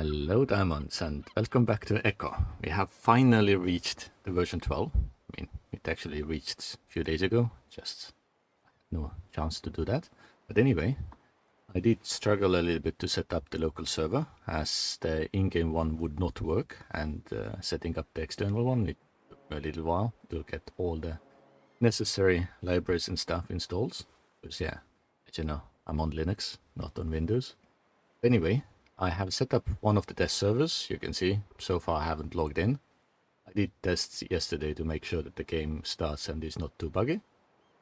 Hello Diamonds and welcome back to Echo. We have finally reached the version 12. I mean, it actually reached a few days ago, just no chance to do that. But anyway, I did struggle a little bit to set up the local server as the in-game one would not work, and setting up the external one, it took me a little while to get all the necessary libraries and stuff installed. Because yeah, as you know, I'm on Linux, not on Windows. Anyway, I have set up one of the test servers. You can see so far I haven't logged in. I did tests yesterday to make sure that the game starts and is not too buggy.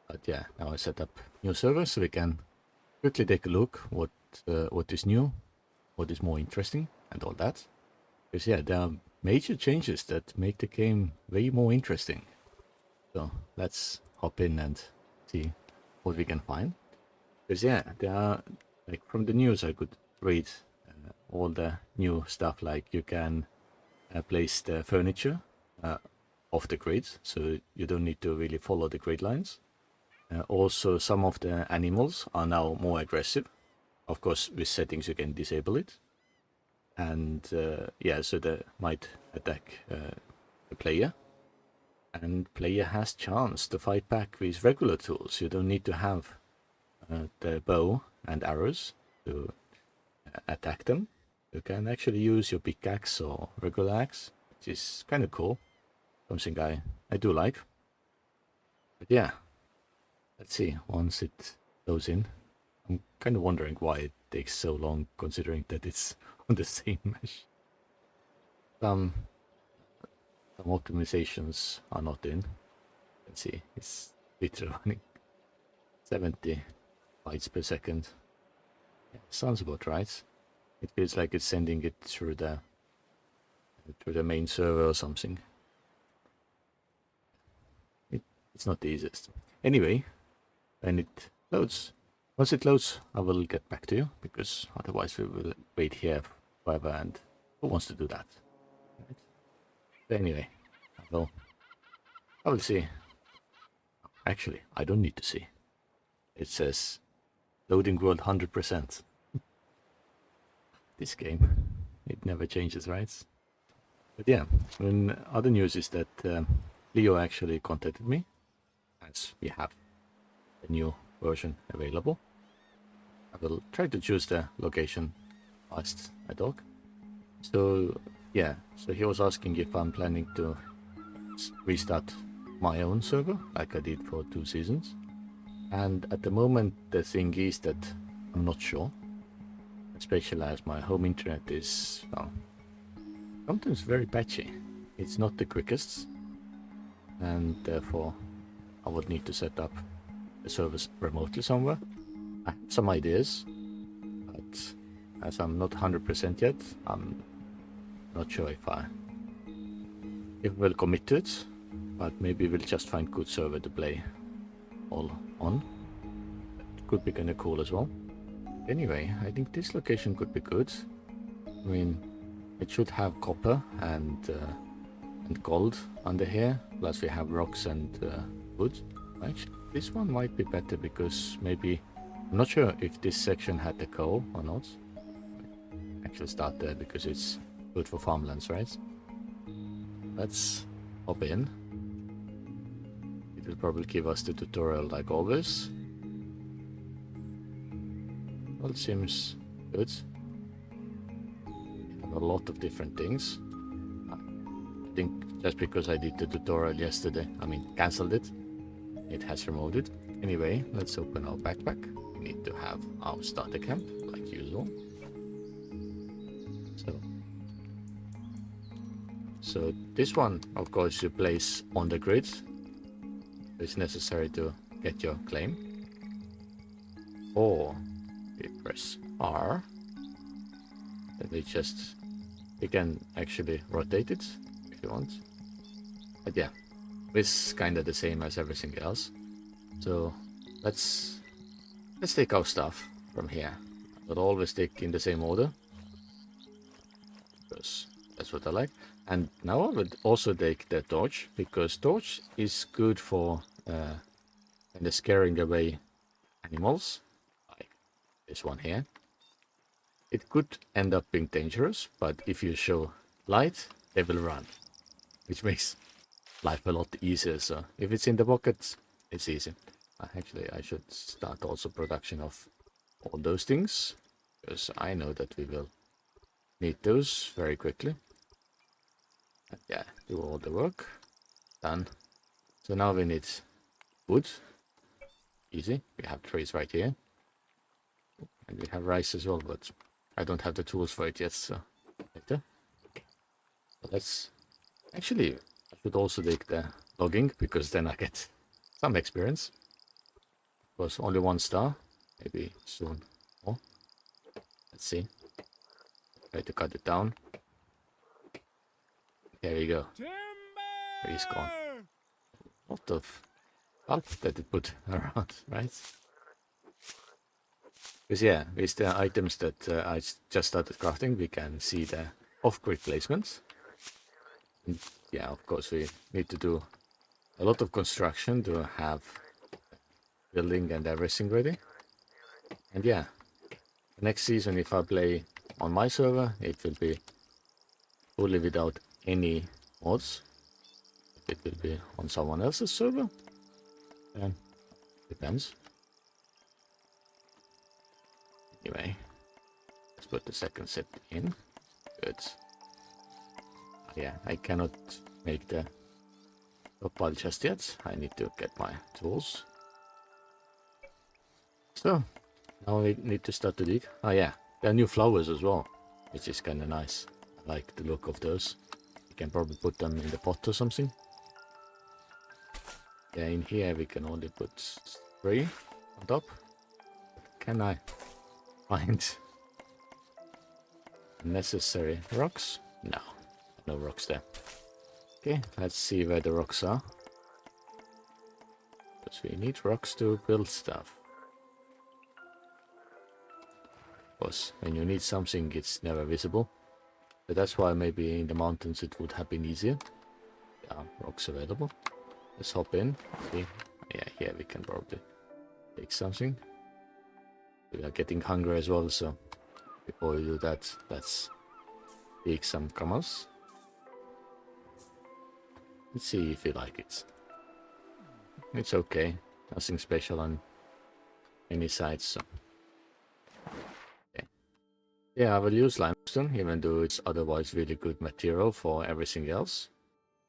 But yeah, now I set up new server so we can quickly take a look what is new, what is more interesting, and all that. Because yeah, there are major changes that make the game way more interesting. So let's hop in and see what we can find. Because yeah, there are, like, from the news I could read all the new stuff, like you can place the furniture off the grid, so you don't need to really follow the grid lines. Also, some of the animals are now more aggressive. Of course, with settings you can disable it. And yeah, so they might attack the player. And player has chance to fight back with regular tools. You don't need to have the bow and arrows to attack them. You can actually use your pickaxe or regular axe, which is kind of cool. Something I do like. But yeah, let's see once it goes in. I'm kind of wondering why it takes so long, considering that it's on the same mesh. Some optimizations are not in. Let's see, it's literally running 70 bytes per second. Yeah, sounds about right. It feels like it's sending it through the main server or something. It's not the easiest. Anyway, when it loads, once it loads, I will get back to you, because otherwise we will wait here forever, and who wants to do that? Right? But anyway, I will see. Actually, I don't need to see. It says loading world 100%. This game, it never changes, right? But yeah, other news is that Leo actually contacted me, as we have a new version available. I will try to choose the location whilst I talk. So yeah, so he was asking if I'm planning to restart my own server, like I did for 2 seasons. And at the moment, the thing is that I'm not sure. Especially as my home internet is, well, sometimes very patchy. It's not the quickest, and therefore I would need to set up the service remotely somewhere. I have some ideas, but as I'm not 100% yet, I'm not sure if we'll commit to it, but maybe we'll just find good server to play all on. That could be kind of cool as well. Anyway, I think this location could be good. I mean, it should have copper and gold under here, plus we have rocks and wood. Actually, this one might be better because maybe, I'm not sure if this section had the coal or not. Actually start there because it's good for farmlands, right? Let's hop in. It will probably give us the tutorial like always. Well, it seems good. We have a lot of different things. I think just because I did the tutorial yesterday, cancelled it, it has removed it. Anyway, let's open our backpack. We need to have our starter camp, like usual. So this one, of course, you place on the grid. It's necessary to get your claim. Or you press R, and you can actually rotate it if you want. But yeah, it's kind of the same as everything else. So let's take our stuff from here. I'll always take in the same order, because that's what I like. And now I would also take the torch, because torch is good for kind of scaring away animals, like this one here. it could end up being dangerous, but if you show light, they will run, which makes life a lot easier. So if it's in the pocket, it's easy. Actually, I should start also production of all those things, because I know that we will need those very quickly. And yeah, do all the work. Done. So now we need wood. Easy. We have trees right here. And we have rice as well, but I don't have the tools for it yet, so later. So let's... Actually, I should also take the logging, because then I get some experience. It was only 1 star. Maybe soon more. Let's see. Try to cut it down. There we go. He's gone. Lot of pulp that it put around, right? Because yeah, with the items that I just started crafting, we can see the off-grid placements. And yeah, of course, we need to do a lot of construction to have building and everything ready. And yeah, next season, if I play on my server, it will be fully without any mods. If it will be on someone else's server, then depends. Anyway, let's put the second set in. Good. Yeah, I cannot make the stockpile just yet. I need to get my tools. So, now we need to start to dig. Oh yeah, there are new flowers as well, which is kind of nice. I like the look of those. You can probably put them in the pot or something. Yeah, in here we can only put 3 on top. Can I find necessary rocks? No, no rocks there. Okay, let's see where the rocks are. Because we need rocks to build stuff. Of course, when you need something, it's never visible. But that's why maybe in the mountains it would have been easier. There are rocks available. Let's hop in. See. Yeah, here we can probably take something. We are getting hungry as well, so before we do that, let's take some camels. Let's see if we like it. It's okay. Nothing special on any sides, so. Okay. Yeah, I will use limestone, even though it's otherwise really good material for everything else.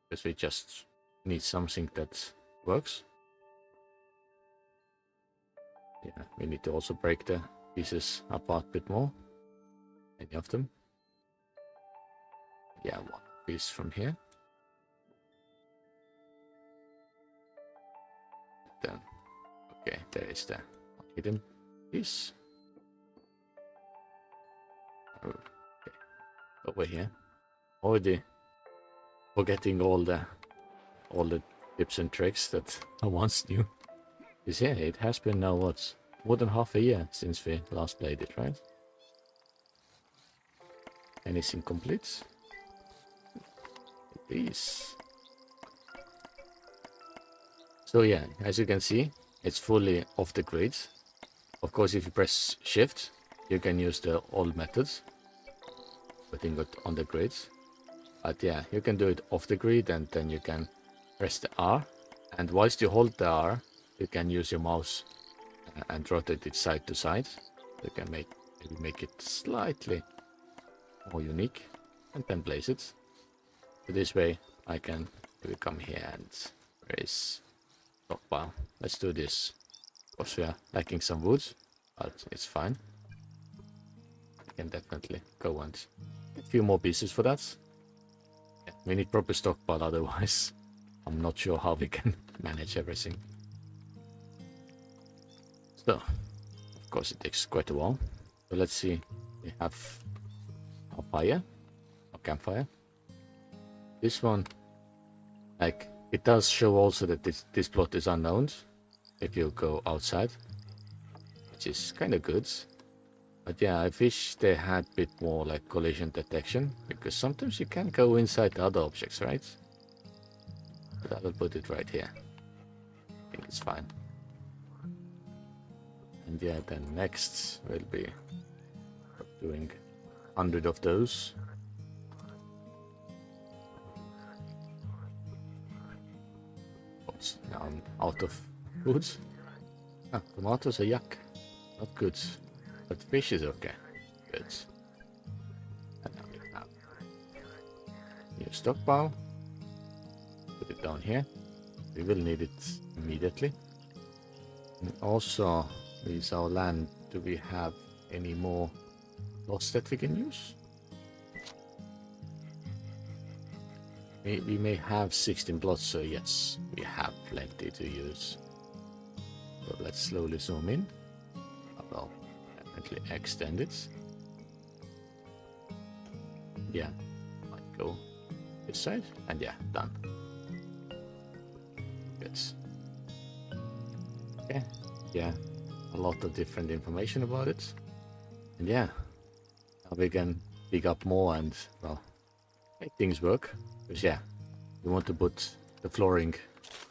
Because we just need something that works. Yeah, we need to also break the pieces apart a bit more. Any of them. Yeah, 1 piece from here. Then, okay, there is the hidden piece. Okay, over here. Already forgetting all the tips and tricks that I once knew. Because yeah, it has been now what, more than half a year since we last played it, right? Anything complete? These. So yeah, as you can see, it's fully off the grid. Of course, if you press shift, you can use the old methods, putting it on the grid. But yeah, you can do it off the grid, and then you can press the R. And whilst you hold the R, you can use your mouse and rotate it side to side. You can maybe make it slightly more unique, and then place it. So this way, I can come here and raise stockpile. Let's do this. Of course, we are lacking some wood, but it's fine. I can definitely go and get a few more pieces for that. Yeah, we need proper stockpile, otherwise I'm not sure how we can manage everything. So, of course, it takes quite a while. So let's see. We have a fire, a campfire. This one, like, it does show also that this plot is unknown if you go outside, which is kind of good. But yeah, I wish they had a bit more like collision detection, because sometimes you can't go inside the other objects, right? But I will put it right here. I think it's fine. And yeah, then next will be doing 100 of those. Oops, now I'm out of food. Ah, tomatoes are yuck. Not good. But fish is okay. Good. And now we have new stockpile. Put it down here. We will need it immediately. And also, with our land, do we have any more plots that we can use? We may have 16 plots, so yes, we have plenty to use. So let's slowly zoom in. I will definitely extend it. Yeah, might go this side, and yeah, done. Good. Okay, yeah, a lot of different information about it. And yeah, now we can dig up more and, well, make things work. Because yeah, we want to put the flooring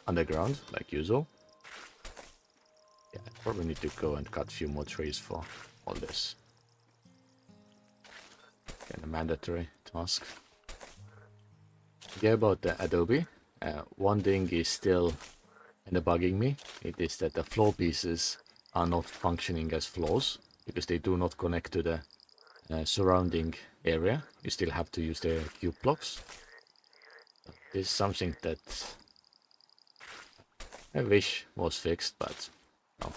underground, like usual. Yeah, I probably need to go and cut a few more trees for all this. Kind of mandatory task. Yeah, about the Adobe, one thing is still kind of bugging me. It is that the floor pieces are not functioning as floors because they do not connect to the surrounding area. You still have to use the cube blocks. This is something that I wish was fixed, but no.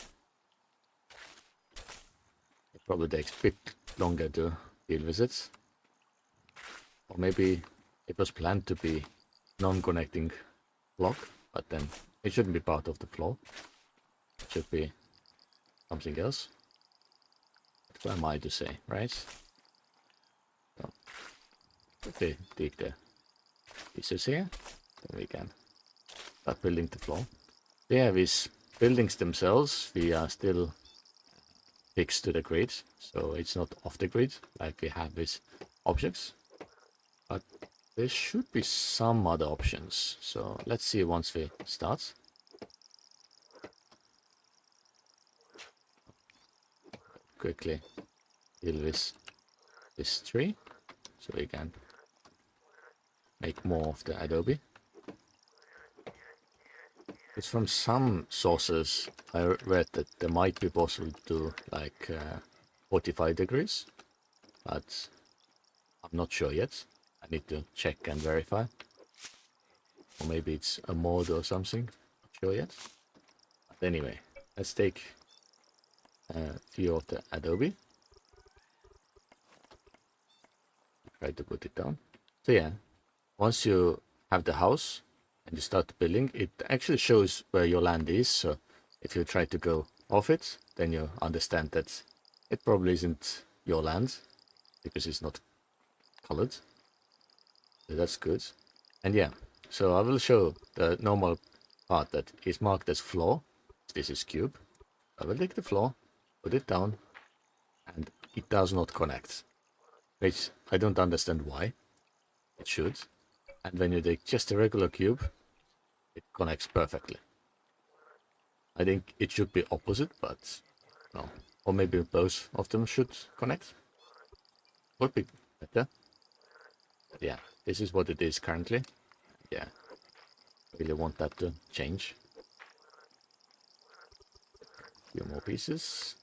It probably takes a bit longer to deal with it. Or maybe it was planned to be non-connecting block, but then it shouldn't be part of the floor. It should be something else. What am I to say, right? So, if they take the pieces here, then we can start building the floor. Yeah, these buildings themselves, we are still fixed to the grid, so it's not off the grid like we have with objects. But there should be some other options, so let's see once we start. Quickly deal with this tree, so we can make more of the Adobe. It's from some sources I read that there might be possible to do like 45 degrees, but I'm not sure yet. I need to check and verify. Or maybe it's a mod or something, not sure yet. But anyway, let's take a few of the Adobe. Try to put it down. So yeah, once you have the house and you start building, it actually shows where your land is. So if you try to go off it, then you understand that it probably isn't your land because it's not colored. So that's good. And yeah, so I will show the normal part that is marked as floor. This is cube. I will take the floor, put it down, and it does not connect. Which I don't understand why. It should. And when you take just a regular cube, it connects perfectly. I think it should be opposite, but no. Or maybe both of them should connect. Would be better. But yeah, this is what it is currently. Yeah, really want that to change. A few more pieces.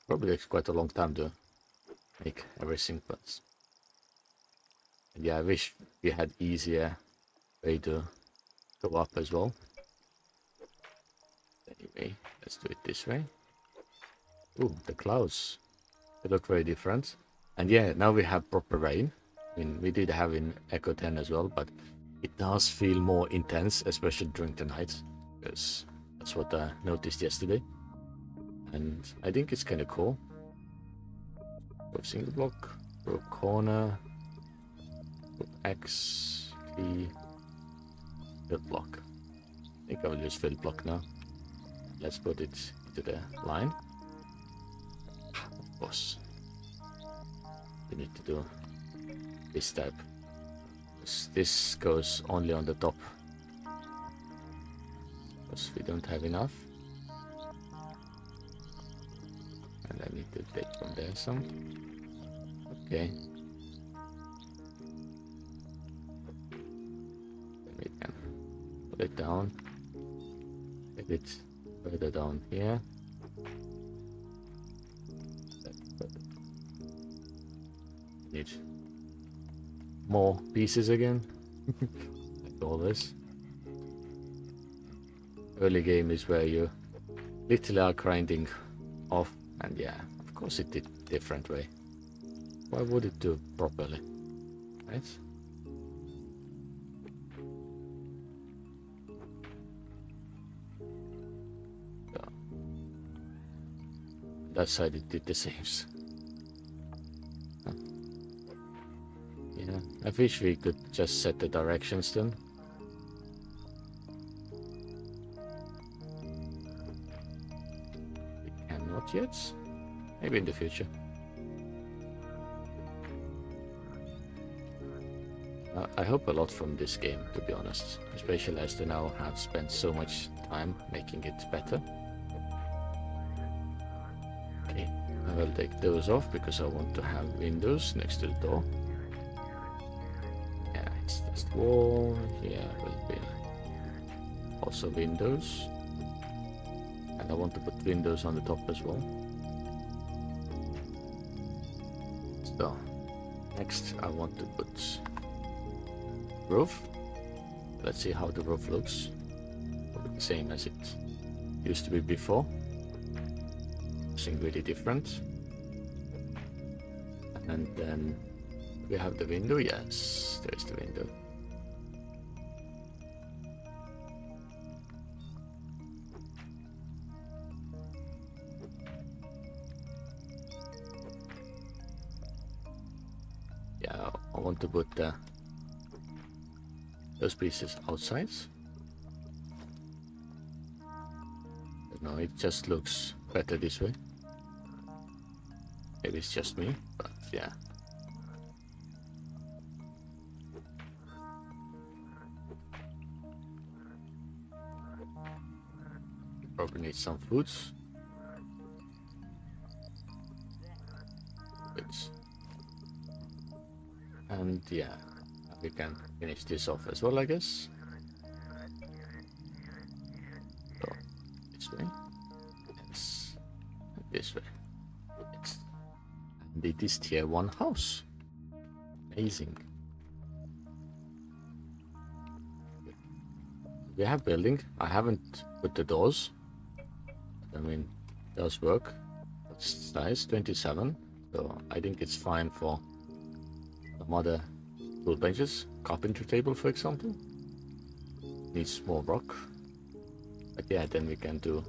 Probably takes quite a long time to make everything, but yeah, I wish we had easier way to go up as well. Anyway, let's do it this way. Ooh, the clouds. They look very different. And yeah, now we have proper rain. I mean, we did have in Echo 10 as well, but it does feel more intense, especially during the night, because that's what I noticed yesterday. And I think it's kind of cool. Go single block, go corner, go X, T, fill block. I think I will use fill block now. Let's put it into the line. Of course, we need to do this type. This goes only on the top because we don't have enough. And I need to take from there some. Okay. Then we can put it down. A bit further down here. Need more pieces again. Like all this. Early game is where you literally are grinding off, and yeah, of course it did different way. Why would it do properly? Right? So, that side it did the same. Huh. Yeah, I wish we could just set the directions then. We cannot yet. Maybe in the future. I hope a lot from this game, to be honest, especially as they now have spent so much time making it better. Okay, I will take those off because I want to have windows next to the door. Yeah, it's just wall. Here will be also windows, and I want to put windows on the top as well. So next I want to put roof. Let's see how the roof looks. Probably the same as it used to be before. Nothing really different. And then we have the window. Yes, there's the window. Yeah, I want to put those pieces outside. No, it just looks better this way. Maybe it's just me, but yeah. Probably need some foods. And yeah, we can finish this off as well, I guess. So, this way. Yes. This way. Yes. And it is tier 1 house. Amazing. We have building. I haven't put the doors. I mean, it does work. It's nice, 27. So I think it's fine for some other tool benches. Carpentry table, for example. Needs more rock. But yeah, then we can do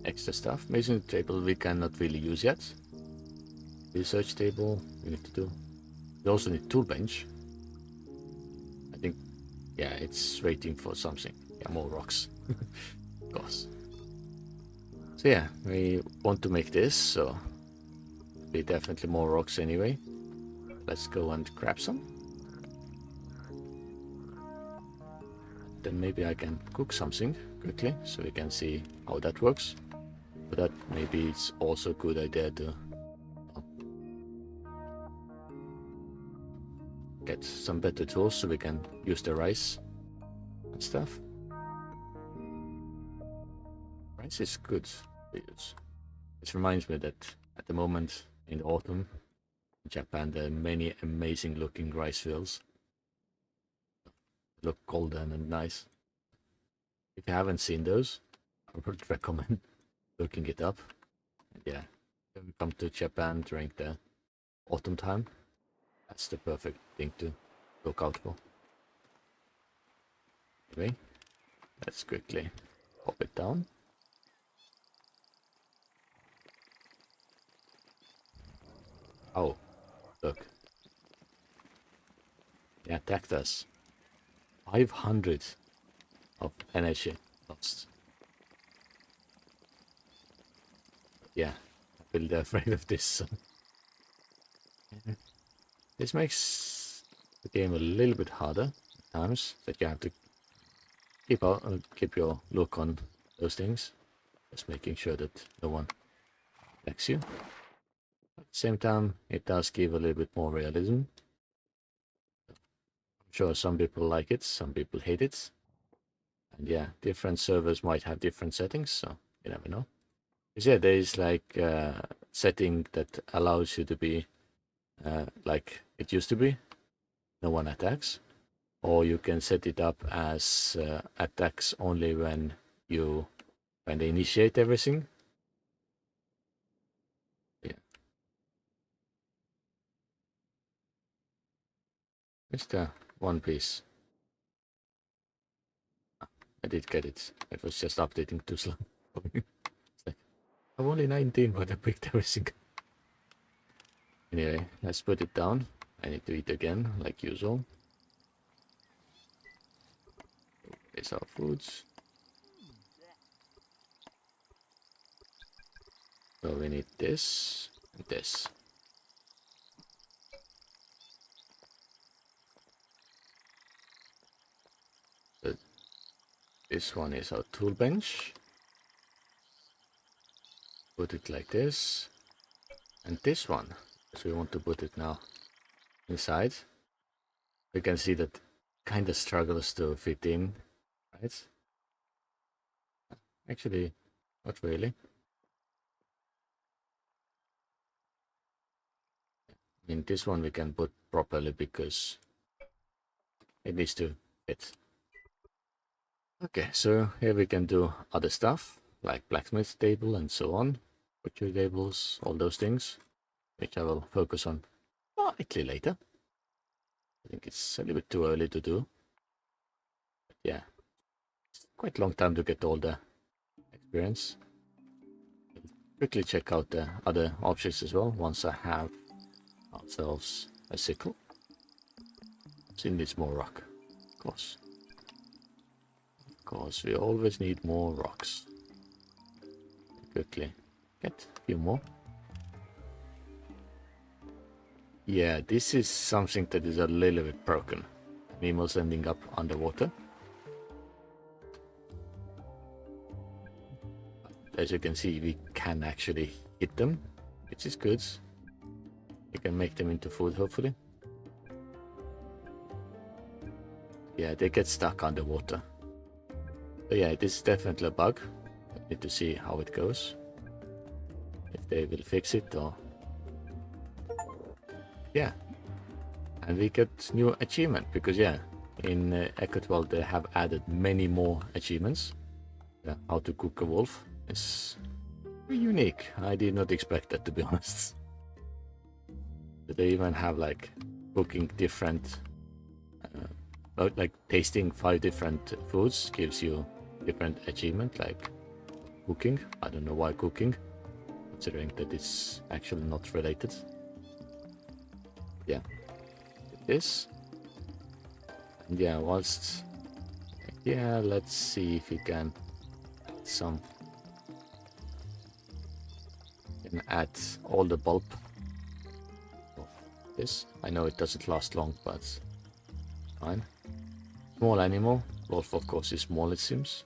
extra stuff. Masonry table we cannot really use yet. Research table we need to do. We also need tool bench. I think, yeah, it's waiting for something. Yeah, more rocks. Of course. So yeah, we want to make this, so be definitely more rocks anyway. Let's go and grab some. Then maybe I can cook something quickly so we can see how that works. But that maybe it's also a good idea to get some better tools so we can use the rice and stuff. Rice is good to use. It reminds me that at the moment in the autumn in Japan there are many amazing looking rice fields. Look golden and nice. If you haven't seen those, I would recommend looking it up. And yeah, when we come to Japan during the autumn time, that's the perfect thing to look out for. Anyway, let's quickly pop it down. Oh, look. They attacked us. 500 of energy lost. Yeah, I'm really afraid of this. This makes the game a little bit harder at times, that you have to keep your look on those things. Just making sure that no one attacks you. At the same time, it does give a little bit more realism. I'm sure some people like it, some people hate it. And yeah, different servers might have different settings, so you never know. Because yeah, there is like a setting that allows you to be like it used to be, no one attacks. Or you can set it up as attacks only when they initiate everything. Yeah. It's the One Piece. I did get it. It was just updating too slow. It's like, I'm only 19, but I picked everything. Anyway, let's put it down. I need to eat again, like usual. Place our foods. So we need this and this. So this one is our tool bench. Put it like this. And this one, because we want to put it now inside. We can see that kind of struggles to fit in, right? Actually, not really. I mean, this one we can put properly because it needs to fit. Okay, so here we can do other stuff like blacksmith table and so on, butcher tables, all those things, which I will focus on slightly later. I think it's a little bit too early to do. But yeah, it's quite a long time to get all the experience. Quickly check out the other objects as well once I have ourselves a sickle. So it needs more rock, of course. Of course, we always need more rocks. Quickly get a few more. Yeah, this is something that is a little bit broken. Nemo's ending up underwater. As you can see, we can actually hit them, which is good. We can make them into food, hopefully. Yeah, they get stuck underwater. But yeah, this is definitely a bug. I need to see how it goes. If they will fix it or... Yeah. And we get new achievement because yeah, in Echo 12 they have added many more achievements. Yeah, how to cook a wolf is unique. I did not expect that, to be honest. But they even have like cooking different, like tasting 5 different foods gives you different achievement, like cooking. I don't know why cooking, considering that it's actually not related. Yeah, this. And yeah, whilst yeah, let's see if we can add some. Can add all the bulb of this. I know it doesn't last long, but fine. Small animal. Wolf, of course, is small, it seems.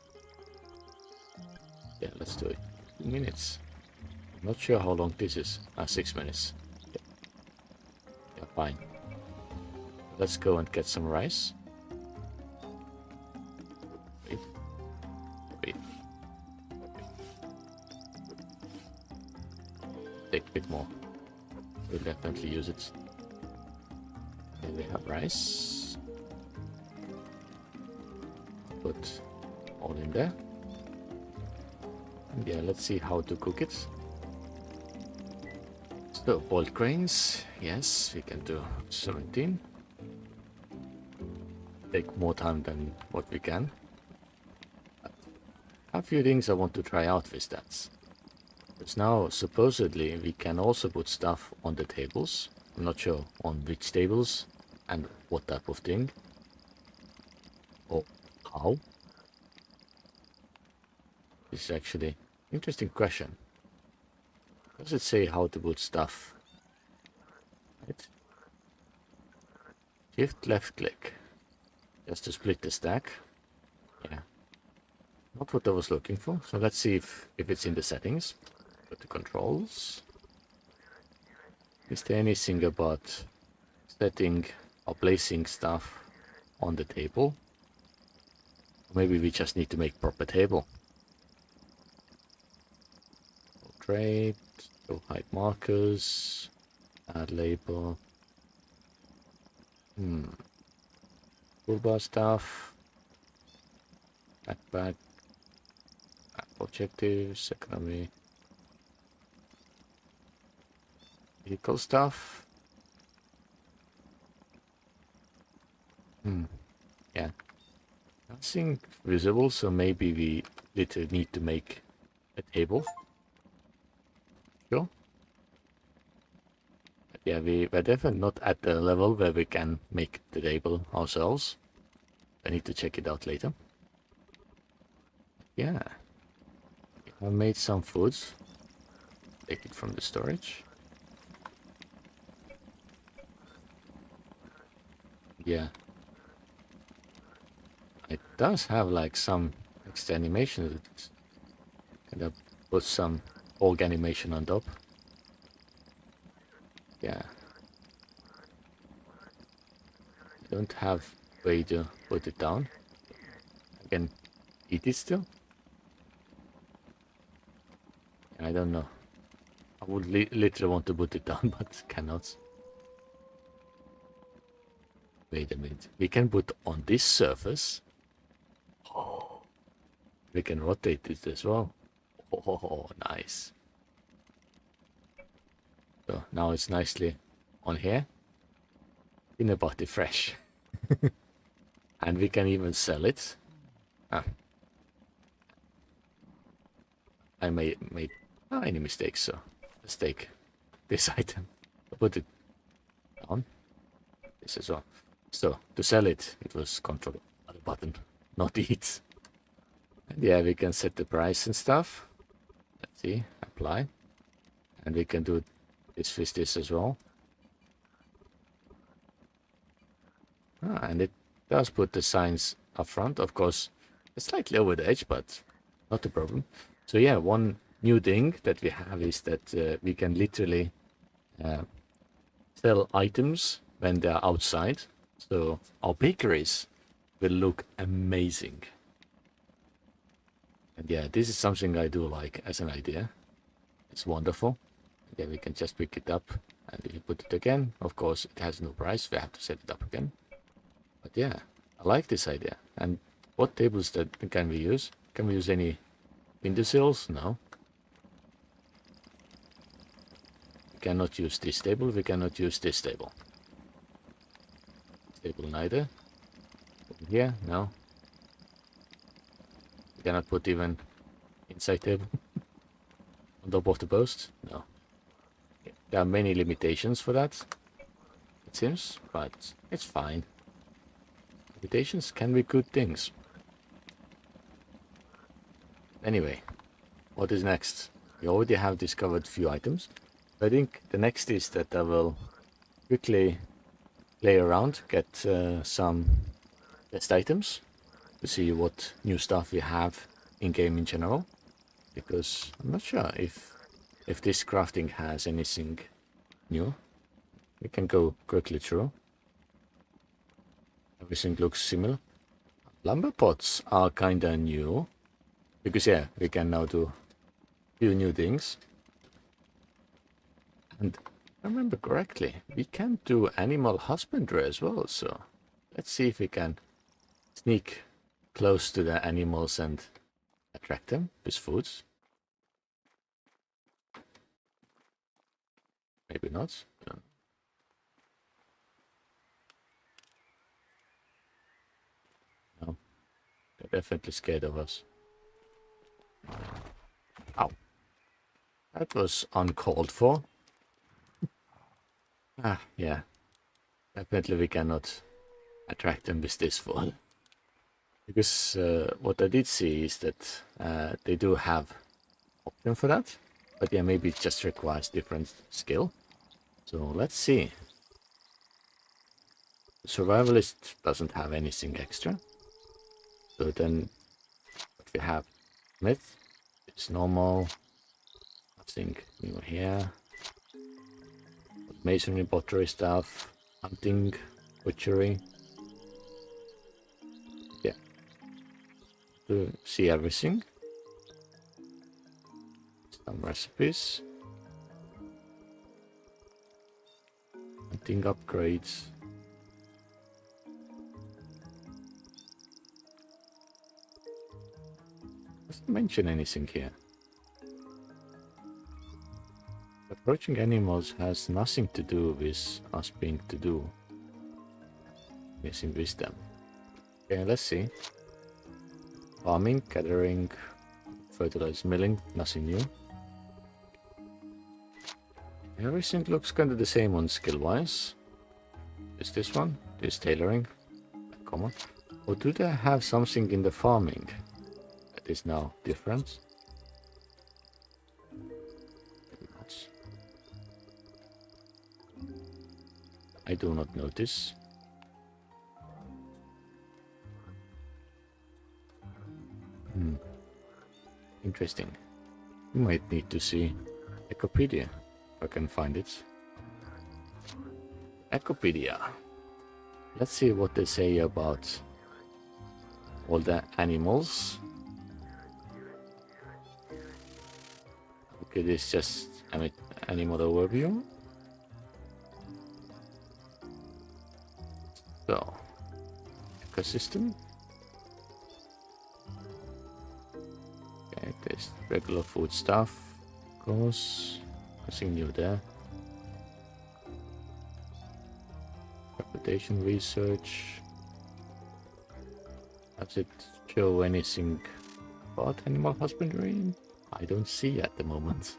Yeah, let's do it. 2 minutes. I'm not sure how long this is. 6 minutes. Yeah, fine. Let's go and get some rice. Wait. Wait. Take a bit more. We'll definitely use it. Here we have rice. Put all in there. And yeah, let's see how to cook it. So, boiled grains. Yes, we can do 17. Take more time than what we can. But a few things I want to try out with that. Because now, supposedly, we can also put stuff on the tables. I'm not sure on which tables and what type of thing. Or how. This is actually an interesting question. Does it say how to put stuff? Right. Shift left click. Just to split the stack. Yeah. Not what I was looking for. So let's see if it's in the settings. Go to controls. Is there anything about setting or placing stuff on the table? Or maybe we just need to make proper table. Trade, go hide markers, add label. Toolbar stuff. Backpack. Objectives, economy. Vehicle stuff. Yeah. Nothing visible, so maybe we literally need to make a table. Sure. But yeah, we're definitely not at the level where we can make the table ourselves. I need to check it out later. Yeah. I made some foods. Take it from the storage. Yeah. It does have like some extra animation. And I put some org animation on top. Yeah. Don't have way to put it down. I can eat it still. I don't know. I would literally want to put it down, but cannot. Wait a minute. We can put on this surface. Oh, we can rotate it as well. Oh, nice. So now it's nicely on here. In about it fresh. And we can even sell it. Ah. I made any mistakes, so let's take this item. Put it down. This as well. So to sell it, it was control button, not eat. And yeah, we can set the price and stuff. Let's see, apply. And we can do this with this as well. And it does put the signs up front. Of course, it's slightly over the edge, but not a problem. So yeah, one new thing that we have is that we can literally sell items when they're outside. So our bakeries will look amazing. And yeah, this is something I do like as an idea. It's wonderful. Yeah, we can just pick it up and we put it again. Of course, it has no price. We have to set it up again. But yeah, I like this idea. And what tables that can we use? Can we use any windowsills? No. We cannot use this table. We cannot use this table. This table neither. Here, no. We cannot put even inside table on top of the post. No. There are many limitations for that, it seems, but it's fine. Limitations can be good things. Anyway, what is next? We already have discovered few items. I think the next is that I will quickly play around, get some best items to see what new stuff we have in game in general, because I'm not sure if this crafting has anything new. We can go quickly through. Everything looks similar. Lumber pots are kinda new, because yeah, we can now do few new things. And if I remember correctly, we can do animal husbandry as well, so let's see if we can sneak close to the animals and attract them with foods. Maybe not. No. They're definitely scared of us. Ow. That was uncalled for. Yeah. Definitely we cannot attract them with this food. Because what I did see is that they do have option for that. But yeah, maybe it just requires different skill. So let's see. The survivalist doesn't have anything extra. So then what we have, Smith, it's normal. Nothing new here. masonry, pottery stuff, hunting, butchery. Yeah, to see everything. Some recipes. Hunting upgrades. Doesn't mention anything here. Approaching animals has nothing to do with us being to do messing with them. Okay, let's see. Farming, gathering, fertilizer, milling, nothing new. Everything looks kind of the same on skill-wise. Is this one? This tailoring? Common. Or do they have something in the farming that is now different? I do not notice. Interesting. You might need to see Ecopedia, if I can find it. Ecopedia. Let's see what they say about all the animals. Okay, this is just an animal overview. So, ecosystem. Okay, there's regular food stuff, of course. Nothing new there. Reputation research. Does it show anything about animal husbandry? I don't see at the moment.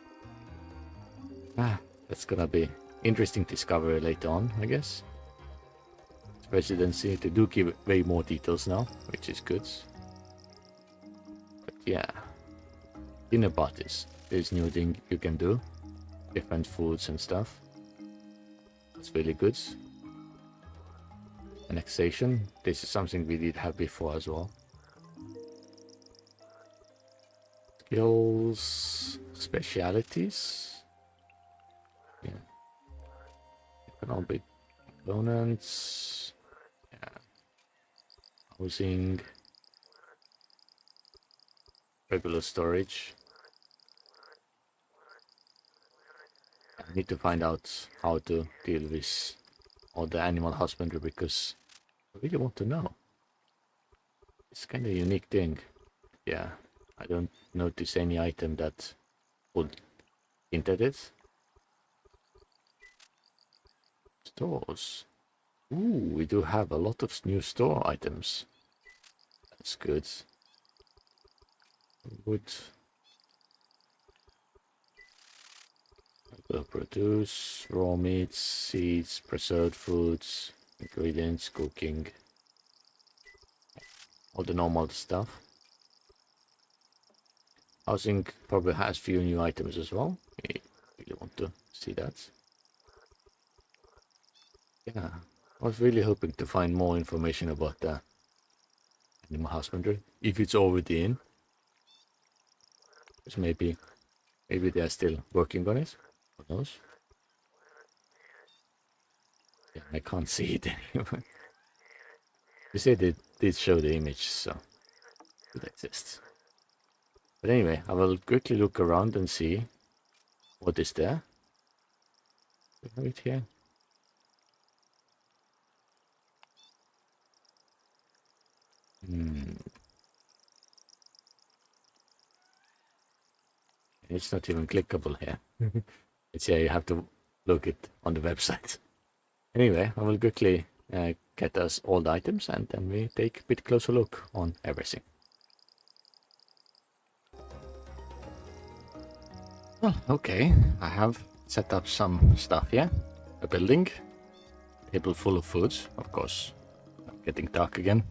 That's gonna be interesting discovery later on, I guess. Residency, they do give way more details now, which is good. But yeah, dinner parties. There's new thing you can do, different foods and stuff. That's really good. Annexation. This is something we did have before as well. Skills, specialities. Yeah. Economic components. Yeah. Housing. Regular storage. I need to find out how to deal with all the animal husbandry because I really want to know. It's kind of a unique thing. Yeah, I don't notice any item that would hint at it. Stores. Ooh, we do have a lot of new store items. That's good. Wood. Produce, raw meats, seeds, preserved foods, ingredients, cooking. All the normal stuff. Housing probably has few new items as well. We really want to see that. Yeah, I was really hoping to find more information about the animal husbandry, if it's already in. Because maybe they are still working on it. Who knows? Yeah, I can't see it anyway. You said they did show the image, so it exists. But anyway, I will quickly look around and see what is there. We have it here. It's not even clickable here. It's here, you have to look it on the website. Anyway, I will quickly get us all the items and then we take a bit closer look on everything. Well, okay, I have set up some stuff here. A building, table full of foods, of course, getting dark again.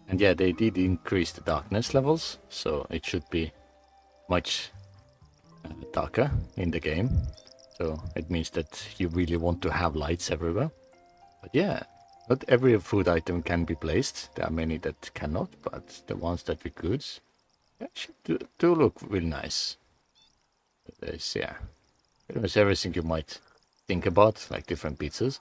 And yeah, they did increase the darkness levels, so it should be much darker in the game. So it means that you really want to have lights everywhere. But yeah, not every food item can be placed. There are many that cannot, but the ones that we could actually do look really nice. There's, yeah, pretty much everything you might think about, like different pizzas.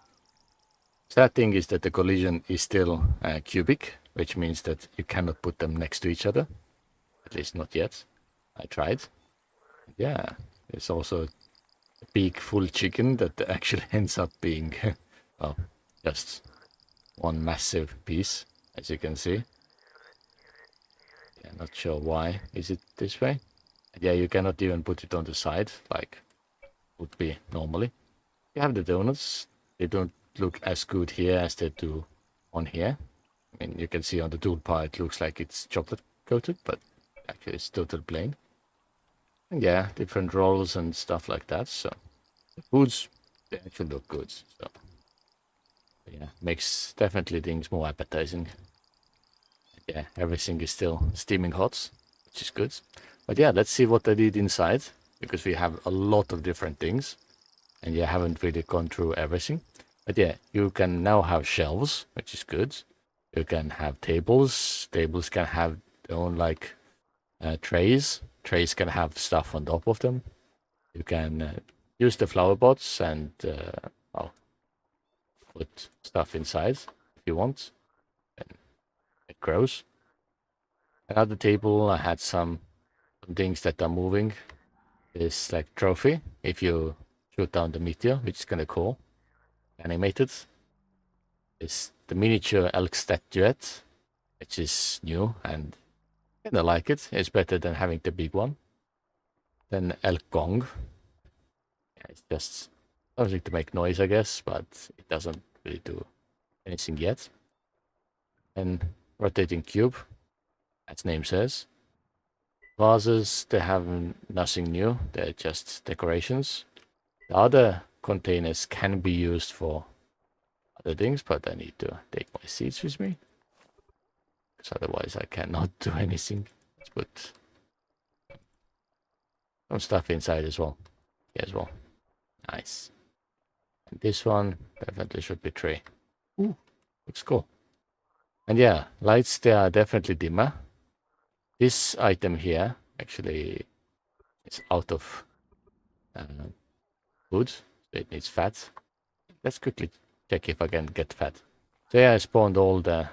Sad thing is that the collision is still cubic, which means that you cannot put them next to each other. At least not yet. I tried. Yeah, there's also a big full chicken that actually ends up being, well, just one massive piece, as you can see. Yeah, not sure why is it this way. Yeah, you cannot even put it on the side like would be normally. You have the donuts. They don't look as good here as they do on here. I mean, you can see on the toolbar it looks like it's chocolate coated, but actually it's totally plain. And yeah, different rolls and stuff like that. So the foods, they actually look good. So yeah, makes definitely things more appetizing. Yeah, everything is still steaming hot, which is good. But yeah, let's see what I did inside, because we have a lot of different things, and you haven't really gone through everything. But yeah, you can now have shelves, which is good. You can have tables. Tables can have their own like trays. Trays can have stuff on top of them. You can use the flower pots and well, put stuff inside if you want, and it grows. Another table, I had some things that are moving. This like trophy, if you shoot down the meteor, which is kind of cool, animated. Is the miniature elk statuette, which is new and kind of like it. It's better than having the big one. Then elk gong. Yeah, it's just something to make noise, I guess, but it doesn't really do anything yet. And rotating cube, as name says. Vases, they have nothing new. They're just decorations. The other containers can be used for other things, but I need to take my seeds with me, because otherwise I cannot do anything. Let's put some stuff inside as well. Here as well. Nice. And this one definitely should be tray. Ooh, looks cool. And yeah, lights, they are definitely dimmer. This item here actually is out of wood, so it needs fat. Let's quickly check if I can get fat. So yeah, I spawned all the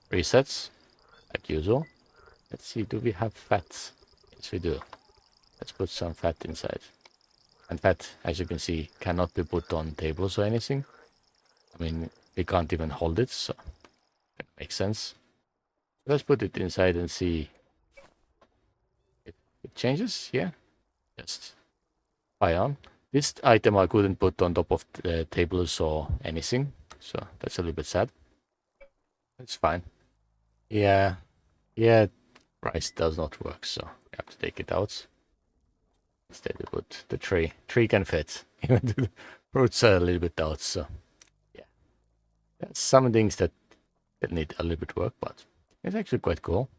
resets, like usual. Let's see, do we have fat? Yes, we do. Let's put some fat inside. And fat, as you can see, cannot be put on tables or anything. I mean, we can't even hold it, so it makes sense. Let's put it inside and see if it changes. Yeah, just try on. This item I couldn't put on top of the tables or anything, so that's a little bit sad. It's fine. Yeah, price does not work, so you have to take it out. Instead we put the tree. Tree can fit. Even the roots are a little bit out, so yeah. There's some things that need a little bit work, but it's actually quite cool.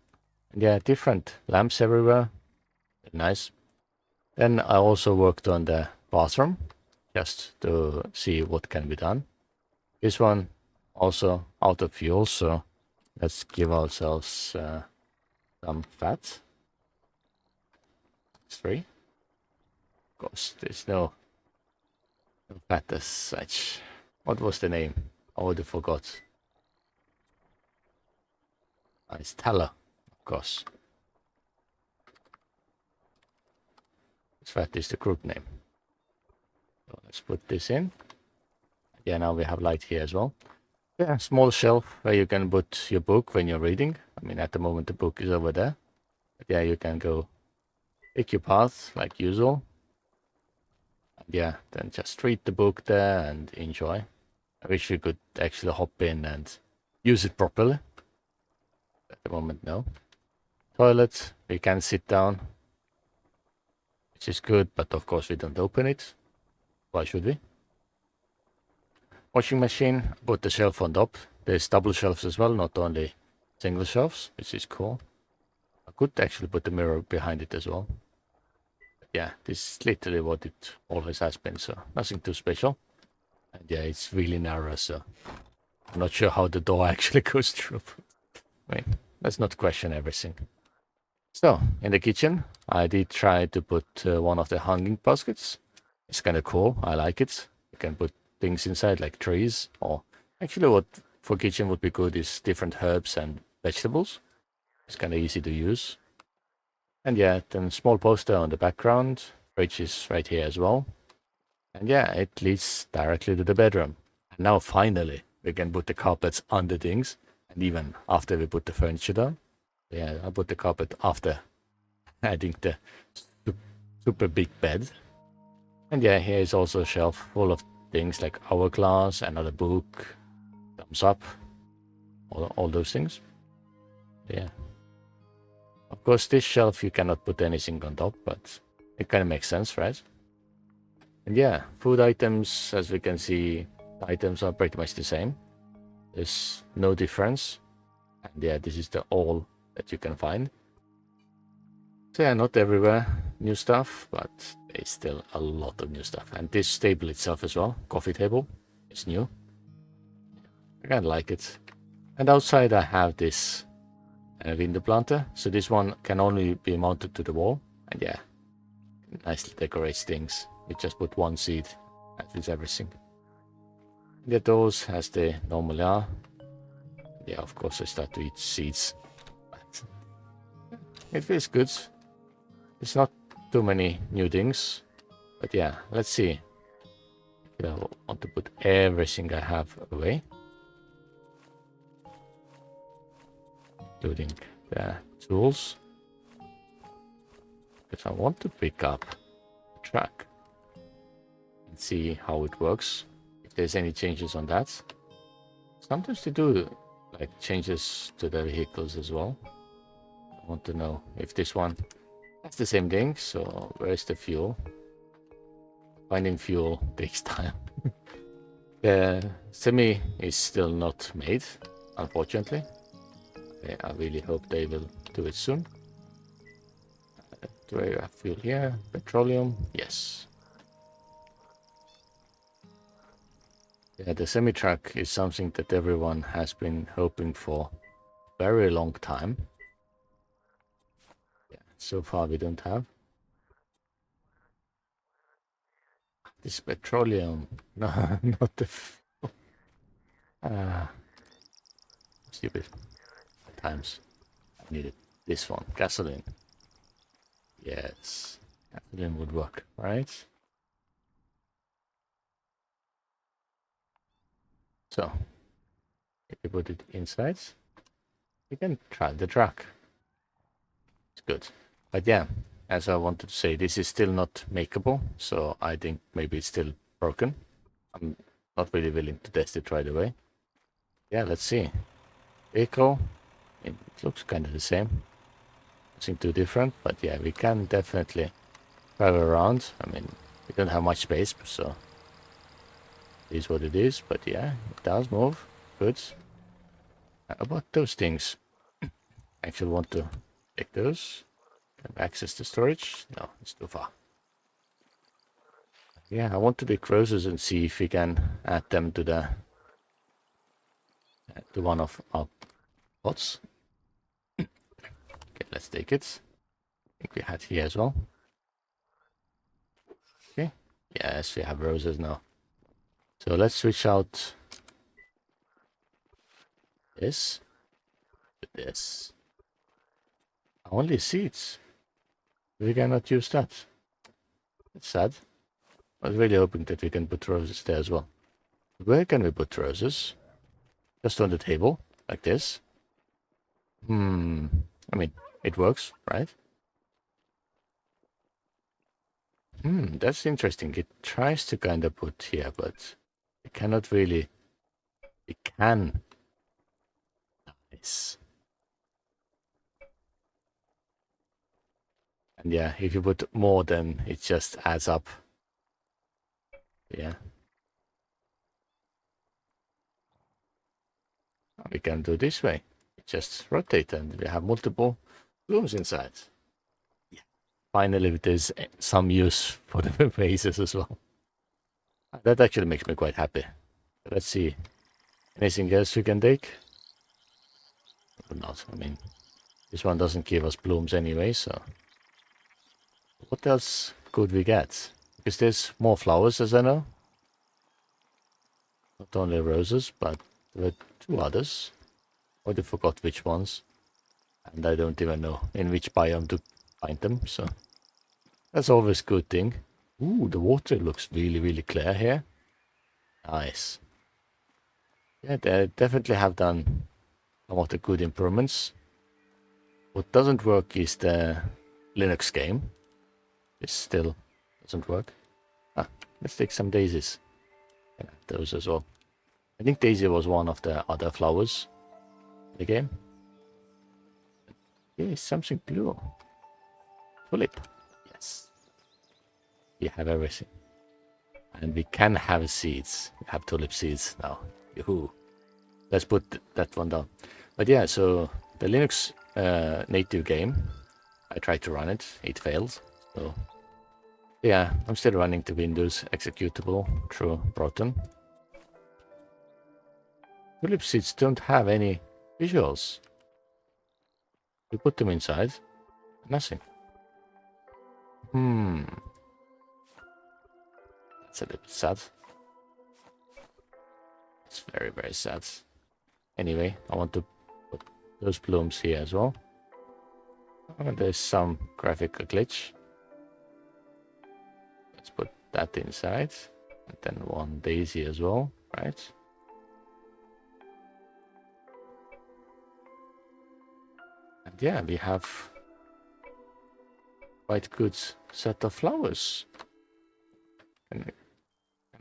And yeah, different lamps everywhere. Nice. Then I also worked on the bathroom, just to see what can be done. This one also out of fuel, so let's give ourselves some fat. 3. Of course, there's no fat as such. What was the name? I already forgot. It's tallow, of course. This fat is the group name. So let's put this in. Yeah, now we have light here as well. Yeah, small shelf where you can put your book when you're reading. I mean, at the moment the book is over there. But yeah, you can go pick your path like usual. And yeah, then just read the book there and enjoy. I wish you could actually hop in and use it properly. At the moment, no. Toilet, we can sit down, which is good, but of course we don't open it. Why should we? Washing machine, put the shelf on top. There's double shelves as well, not only single shelves, which is cool. I could actually put the mirror behind it as well. But yeah, this is literally what it always has been, so nothing too special. And yeah, it's really narrow, so I'm not sure how the door actually goes through. Wait, let's not question everything. So, in the kitchen, I did try to put one of the hanging baskets. It's kind of cool, I like it. can put things inside like trees, or actually what for kitchen would be good is different herbs and vegetables. It's kind of easy to use. And yeah, then small poster on the background. Fridge is right here as well. And yeah, it leads directly to the bedroom. And now finally we can put the carpets under things, and even after we put the furniture down. Yeah, I put the carpet after adding the super big bed. And yeah, here is also a shelf full of things like hourglass, another book, thumbs up, all those things. Yeah. Of course, this shelf you cannot put anything on top, but it kind of makes sense, right? And yeah, food items, as we can see, the items are pretty much the same. There's no difference. And yeah, this is the all that you can find. So yeah, not everywhere new stuff, but there's still a lot of new stuff. And this table itself as well, coffee table, is new. I kind of like it. And outside I have this window planter. So this one can only be mounted to the wall. And yeah, nicely decorates things. We just put one seed and fits everything. The doors as they normally are. Yeah, of course I start to eat seeds. But it feels good. It's not too many new things. But yeah, let's see. I want to put everything I have away. Including the tools. Because I want to pick up the track. And see how it works. If there's any changes on that. Sometimes they do like changes to the vehicles as well. I want to know if this one has the same thing. So where's the fuel? Finding fuel takes time. The semi is still not made, unfortunately. I really hope they will do it soon. Do I have fuel here? Petroleum? Yes. Yeah, the semi-truck is something that everyone has been hoping for a very long time. Yeah, so far we don't have. This petroleum. No, not the fuel. Stupid. At times. I needed this one. Gasoline. Yes. Gasoline would work, right? So, if you put it inside, you can try the truck. It's good. But yeah, as I wanted to say, this is still not makeable, so I think maybe it's still broken. I'm not really willing to test it right away. Yeah, let's see. Vehicle, it looks kind of the same. Nothing too different, but yeah, we can definitely drive around. I mean, we don't have much space, so it is what it is, but yeah, it does move. Good. About those things, I actually want to take those. Can I access the storage? No, it's too far. Yeah, I want to take roses and see if we can add them to the to one of our pots. Okay, let's take it. I think we had here as well. Okay. Yes, we have roses now. So let's switch out this to this. Only seeds. We cannot use that. It's sad. I was really hoping that we can put roses there as well. Where can we put roses? Just on the table, like this. I mean, it works, right? That's interesting. It tries to kind of put here, but it cannot really. It can. Nice. And yeah, if you put more, then it just adds up. Yeah. We can do this way. Just rotate and we have multiple blooms inside. Yeah. Finally, there's some use for the vases as well. That actually makes me quite happy. Let's see. Anything else we can take? Or not. I mean, this one doesn't give us blooms anyway, so. What else could we get? Because there's more flowers, as I know. Not only roses, but there were 2 others. Already forgot which ones. And I don't even know in which biome to find them, so that's always a good thing. Ooh, the water looks really clear here. Nice. Yeah, they definitely have done a lot of good improvements. What doesn't work is the Linux game. This still doesn't work. Ah, let's take some daisies. Yeah, those as well. I think daisy was one of the other flowers in the game. Yeah, something blue. Tulip. Yes. We have everything. And we can have seeds. We have tulip seeds now. Yoo-hoo. Let's put that one down. But yeah, so the Linux native game, I tried to run it. It failed. So yeah, I'm still running the Windows executable through Proton. Tulip seeds don't have any visuals. We put them inside. Nothing. That's a little bit sad. It's very sad. Anyway, I want to put those blooms here as well. Oh, there's some graphical glitch. Let's put that inside. And then one daisy as well, right? And yeah, we have quite good set of flowers. Can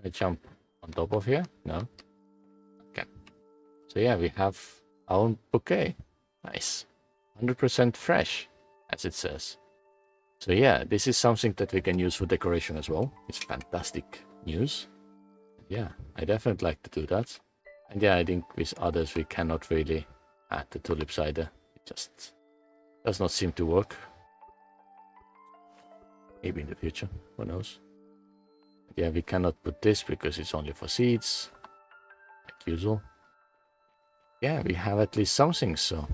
I jump on top of here? No. Okay. So yeah, we have our own bouquet. Nice. 100% fresh, as it says. So yeah, this is something that we can use for decoration as well. It's fantastic news. Yeah, I definitely like to do that. And yeah, I think with others we cannot really add the tulips either. It just does not seem to work. Maybe in the future, who knows. Yeah, we cannot put this because it's only for seeds, like usual. Yeah, we have at least something, so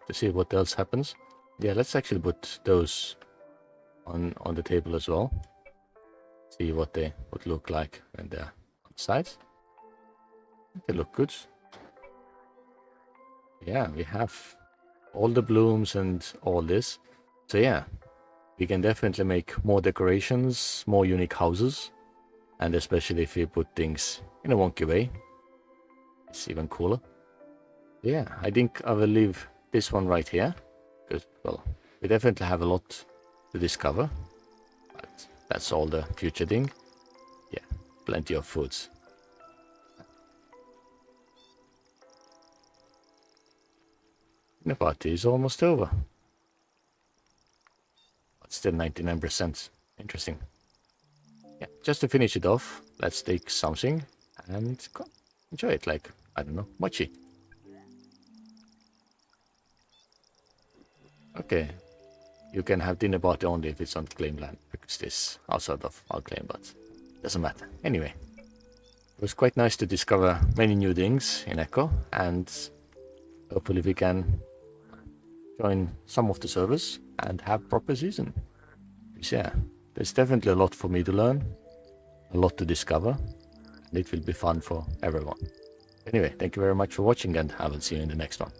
to see what else happens. Yeah, let's actually put those on the table as well. See what they would look like when they're on the side. They look good. Yeah, we have all the blooms and all this. So yeah, we can definitely make more decorations, more unique houses. And especially if we put things in a wonky way, it's even cooler. Yeah, I think I will leave this one right here. Because, well, we definitely have a lot to discover. But that's all the future thing. Yeah, plenty of foods. The party is almost over. But still 99%. Interesting. Yeah, just to finish it off, let's take something and enjoy it, like, I don't know, mochi. Okay, you can have dinner party only if it's on claimed land, because this outside of our claim, but doesn't matter. Anyway, it was quite nice to discover many new things in Echo, and hopefully we can join some of the servers and have proper season. Because yeah, there's definitely a lot for me to learn, a lot to discover, and it will be fun for everyone. Anyway, thank you very much for watching, and I will see you in the next one.